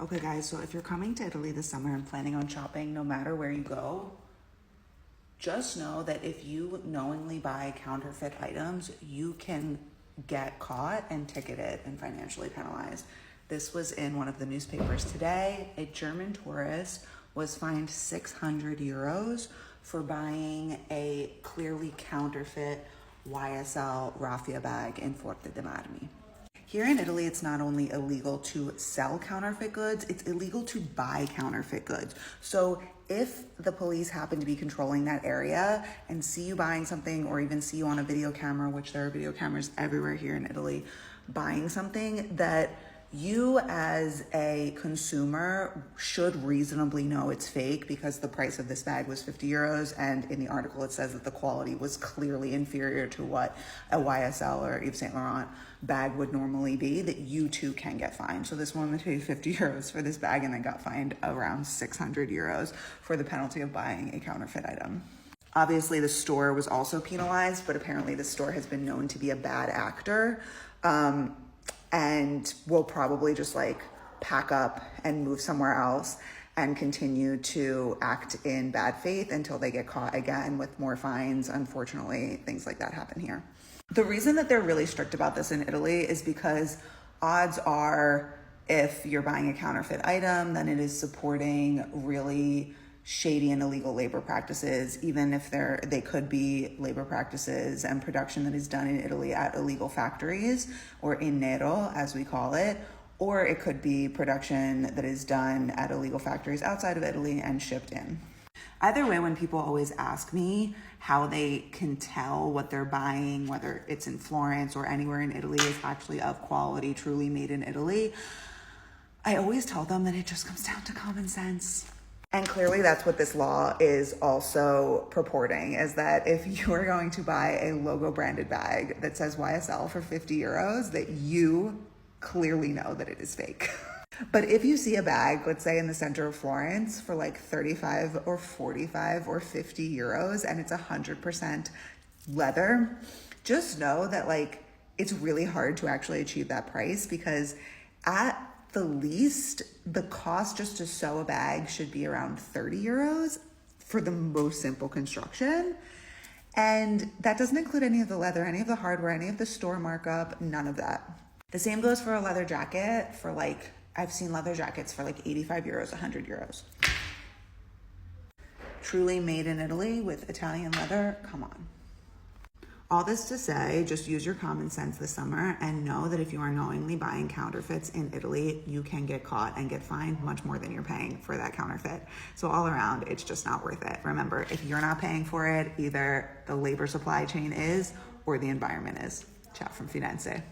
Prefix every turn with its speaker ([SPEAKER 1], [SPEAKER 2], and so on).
[SPEAKER 1] Okay guys, so if you're coming to Italy this summer and planning on shopping, no matter where you go, just know that if you knowingly buy counterfeit items, you can get caught and ticketed and financially penalized. This was in one of the newspapers today. A German tourist was fined 600 euros for buying a clearly counterfeit YSL raffia bag in Forte dei Marmi. Here in Italy, it's not only illegal to sell counterfeit goods, it's illegal to buy counterfeit goods. So if the police happen to be controlling that area and see you buying something, or even see you on a video camera, which there are video cameras everywhere here in Italy, buying something that you as a consumer should reasonably know it's fake, because the price of this bag was 50 euros. And in the article, it says that the quality was clearly inferior to what a YSL or Yves Saint Laurent bag would normally be, that you too can get fined. So this woman paid 50 euros for this bag and then got fined around 600 euros for the penalty of buying a counterfeit item. Obviously, the store was also penalized, but apparently the store has been known to be a bad actor. And will probably just like pack up and move somewhere else and continue to act in bad faith until they get caught again with more fines. Unfortunately, things like that happen here. The reason that they're really strict about this in Italy is because odds are, if you're buying a counterfeit item, then it is supporting really shady and illegal labor practices, even if they could be labor practices and production that is done in Italy at illegal factories, or in nero, as we call it, or it could be production that is done at illegal factories outside of Italy and shipped in. Either way, when people always ask me how they can tell what they're buying, whether it's in Florence or anywhere in Italy, is actually of quality, truly made in Italy, I always tell them that it just comes down to common sense. And clearly that's what this law is also purporting, is that if you are going to buy a logo branded bag that says YSL for 50 euros, that you clearly know that it is fake. But if you see a bag, let's say in the center of Florence, for like 35 or 45 or 50 euros, and it's 100% leather, just know that like it's really hard to actually achieve that price, because at the least, the cost just to sew a bag should be around 30 euros for the most simple construction. And that doesn't include any of the leather, any of the hardware, any of the store markup, none of that. The same goes for a leather jacket for like, I've seen leather jackets for like 85 euros, 100 euros. Truly made in Italy with Italian leather, come on. All this to say, just use your common sense this summer and know that if you are knowingly buying counterfeits in Italy, you can get caught and get fined much more than you're paying for that counterfeit. So all around, it's just not worth it. Remember, if you're not paying for it, either the labor supply chain is or the environment is. Ciao from Firenze.